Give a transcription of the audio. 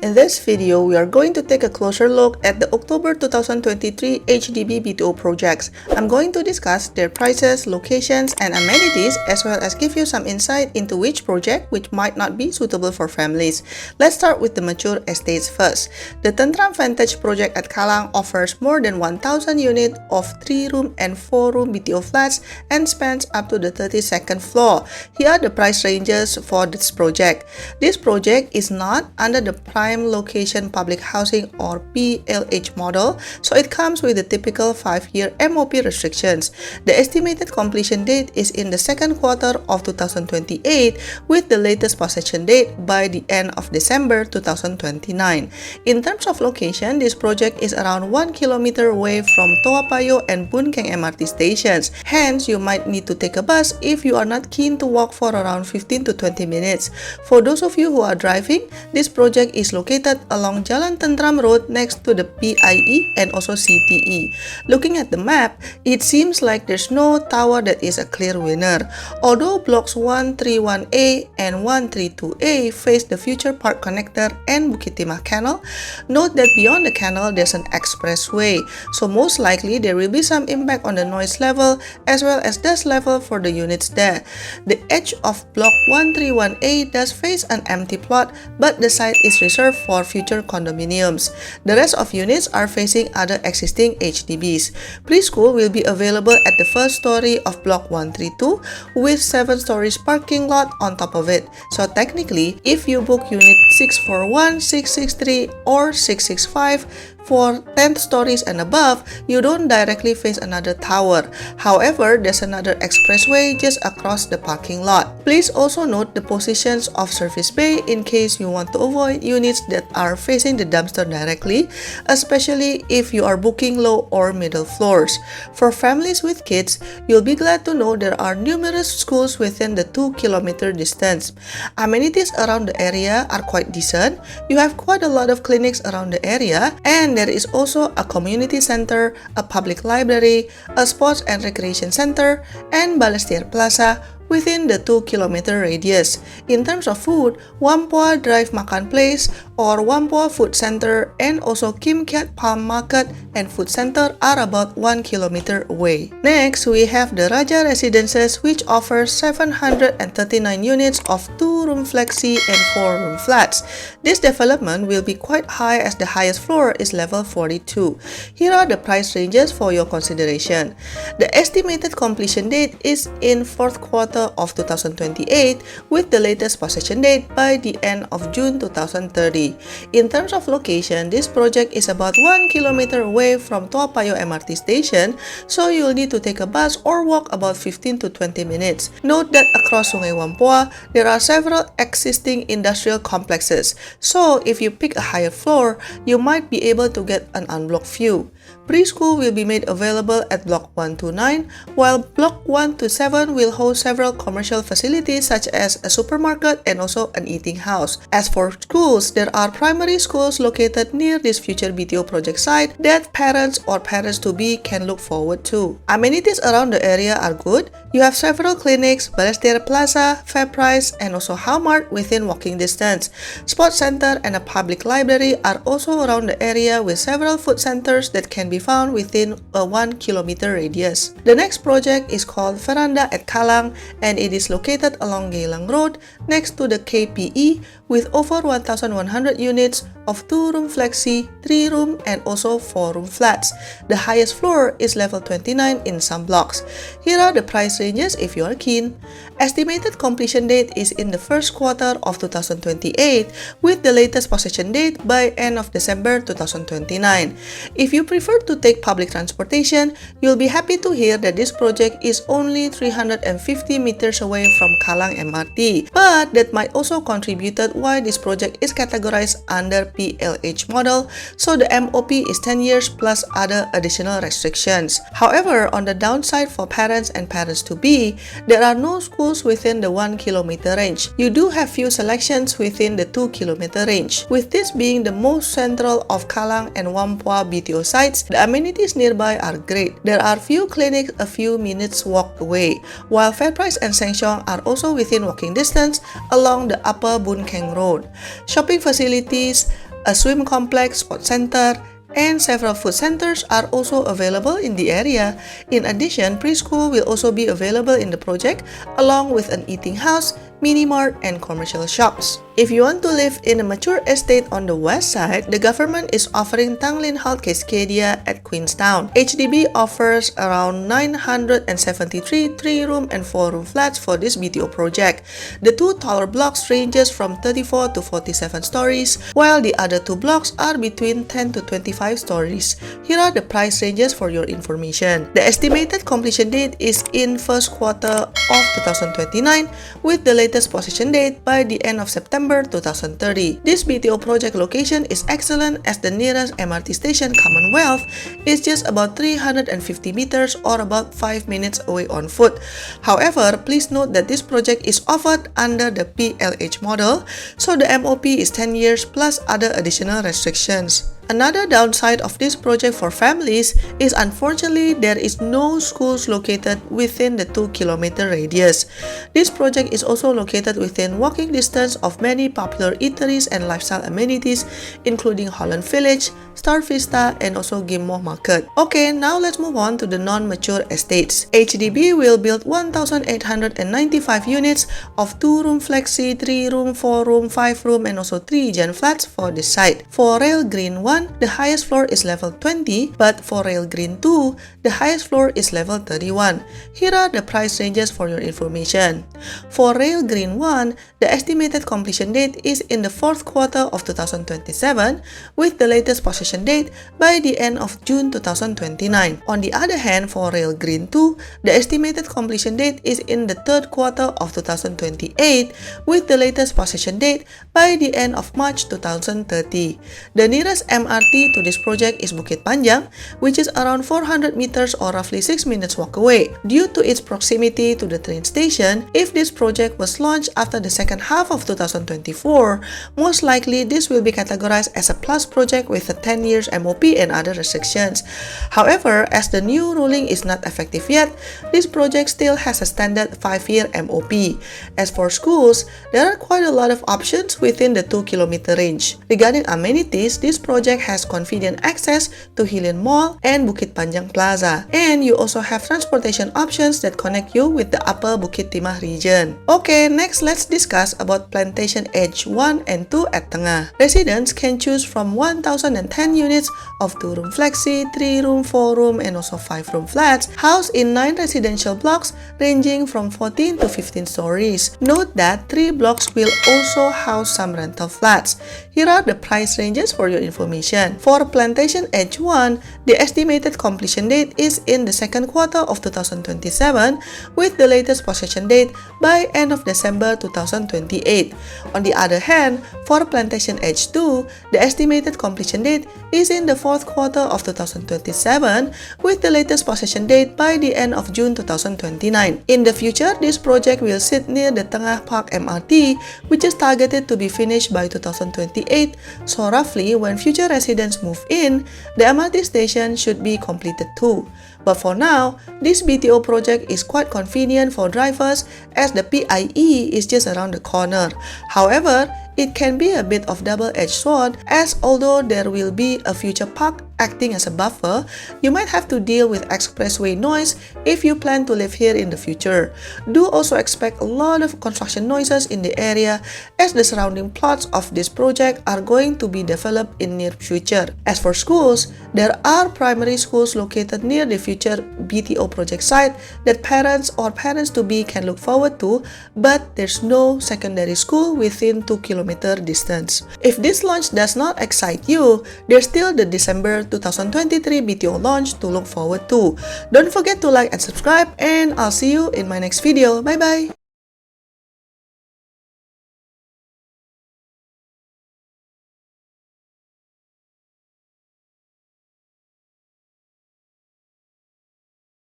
In this video, we are going to take a closer look at the October 2023 HDB BTO projects. I'm going to discuss their prices, locations, and amenities, as well as give you some insight into which project which might not be suitable for families. Let's start with the mature estates first. The Tentram Vantage project at Kallang offers more than 1,000 units of 3-room and 4-room BTO flats and spans up to the 32nd floor. Here are the price ranges for this project. This project is not under the prime location public housing or PLH model, so it comes with the typical 5-year MOP restrictions. The estimated completion date is in the second quarter of 2028, with the latest possession date by the end of December 2029. In terms of location, this project is around 1 kilometer away from Toa Payoh and Boon Keng MRT stations. Hence, you might need to take a bus if you are not keen to walk for around 15 to 20 minutes. For those of you who are driving, this project is located along Jalan Tentram Road next to the PIE and also CTE. Looking at the map, it seems like there's no tower that is a clear winner. Although blocks 131A and 132A face the future park connector and Bukit Timah Canal, note that beyond the canal there's an expressway, so most likely there will be some impact on the noise level as well as dust level for the units there. The edge of block 131A does face an empty plot, but the site is reserved for future condominiums. The rest of units are facing other existing HDBs. Preschool will be available at the first story of block 132 with 7 stories parking lot on top of it. So technically, if you book unit 641, 663 or 665 for 10 stories and above, you don't directly face another tower. However, there's another expressway just across the parking lot. Please also note the positions of service bay in case you want to avoid units that are facing the dumpster directly, especially if you are booking low or middle floors. For families with kids, you'll be glad to know there are numerous schools within the 2-kilometer distance. Amenities around the area are quite decent. You have quite a lot of clinics around the area, and there is also a community center, a public library, a sports and recreation center, and Balestier Plaza within the 2-kilometer radius. In terms of food, Whampoa Drive Makan Place or Whampoa Food Center and also Kim Kiat Palm Market and Food Center are about 1 kilometer away. Next, we have the Raja Residences, which offers 739 units of 2-room flexi and 4-room flats. This development will be quite high as the highest floor is level 42. Here are the price ranges for your consideration. The estimated completion date is in 4th quarter of 2028, with the latest possession date by the end of June 2030. In terms of location, this project is about 1 kilometer away from Toa Payoh MRT station, so you'll need to take a bus or walk about 15 to 20 minutes. Note that across Sungai Whampoa, there are several existing industrial complexes, so if you pick a higher floor, you might be able to get an unblocked view. Preschool will be made available at Block 129, while Block 127 will host several commercial facilities such as a supermarket and also an eating house. As for schools, there are primary schools located near this future BTO project site that parents or parents-to-be can look forward to. Amenities around the area are good. You have several clinics, Balestier Plaza, FairPrice, and also Walmart within walking distance. Sports center and a public library are also around the area with several food centers that can be found within a 1 kilometer radius. The next project is called Fanda at Kallang, and it is located along Geylang Road next to the KPE with over 1,100 units of 2-room flexi, 3-room and also 4-room flats. The highest floor is level 29 in some blocks. Here are the price ranges if you are keen. Estimated completion date is in the first quarter of 2028, with the latest possession date by end of December 2029. If you prefer to take public transportation, you'll be happy to hear that this project is only 350 meters away from Kallang MRT, but that might also contribute why this project is categorized under PLH model, so the MOP is 10 years plus other additional restrictions. However, on the downside for parents and parents-to-be, there are no schools within the 1 kilometer range. You do have few selections within the 2 kilometer range. With this being the most central of Kallang and Whampoa BTO sites, the amenities nearby are great. There are few clinics a few minutes walk away, while FairPrice and Sheng Siong are also within walking distance along the upper Boon Keng Road. Shopping facilities A swim complex, sport center, and several food centers are also available in the area. In addition, preschool will also be available in the project, along with an eating house, mini-mart, and commercial shops. If you want to live in a mature estate on the west side, the government is offering Tanglin, Halt, Cascadia at Queenstown. HDB offers around 973 3-room and 4-room flats for this BTO project. The two taller blocks ranges from 34 to 47 stories, while the other two blocks are between 10 to 25 stories. Here are the price ranges for your information. The estimated completion date is in first quarter of 2029, with the latest possession date by the end of September 2030. This BTO project location is excellent as the nearest MRT station, Commonwealth, is just about 350 meters or about 5 minutes away on foot. However, please note that this project is offered under the PLH model, so the MOP is 10 years plus other additional restrictions. Another downside of this project for families is unfortunately there is no schools located within the 2-kilometer radius. This project is also located within walking distance of many popular eateries and lifestyle amenities, including Holland Village, Star Vista, and also Gimmo Market. Okay, now let's move on to the non-mature estates. HDB will build 1,895 units of 2-room flexi, 3-room, 4-room, 5-room, and also 3-gen flats for this site. For Rail Green 1, the highest floor is level 20, but for Rail Green 2, the highest floor is level 31. Here are the price ranges for your information. For Rail Green 1, the estimated completion date is in the fourth quarter of 2027, with the latest possession date by the end of June 2029. On the other hand, for Rail Green 2, the estimated completion date is in the third quarter of 2028, with the latest possession date by the end of March 2030. The nearest MRT to this project is Bukit Panjang, which is around 400 meters or roughly 6 minutes walk away. Due to its proximity to the train station, if this project was launched after the second half of 2024, most likely this will be categorized as a plus project with a 10 years MOP and other restrictions. However, as the new ruling is not effective yet, this project still has a standard 5-year MOP. As for schools, there are quite a lot of options within the 2-kilometer range. Regarding amenities, this project has convenient access to Hillian Mall and Bukit Panjang Plaza. And you also have transportation options that connect you with the upper Bukit Timah region. Okay, next let's discuss about Plantation Edge I and II at Tengah. Residents can choose from 1,010 units of 2-room flexi, 3-room, 4-room, and also 5-room flats housed in 9 residential blocks ranging from 14 to 15 stories. Note that 3 blocks will also house some rental flats. Here are the price ranges for your information. For Plantation Edge I, the estimated completion date is in the second quarter of 2027, with the latest possession date by end of December 2028. On the other hand, for Plantation Edge II, the estimated completion date is in the fourth quarter of 2027, with the latest possession date by the end of June 2029. In the future, this project will sit near the Tengah Park MRT, which is targeted to be finished by 2028, so roughly when future residents move in, the MRT station should be completed too. But for now, this BTO project is quite convenient for drivers as the PIE is just around the corner. However, it can be a bit of double-edged sword, as although there will be a future park acting as a buffer, you might have to deal with expressway noise if you plan to live here in the future. Do also expect a lot of construction noises in the area, as the surrounding plots of this project are going to be developed in near future. As for schools, there are primary schools located near the future BTO project site that parents or parents-to-be can look forward to, but there's no secondary school within 2-kilometer distance. If this launch does not excite you, there's still the December 2023 BTO launch to look forward to. Don't forget to like and subscribe, and I'll see you in my next video. Bye bye!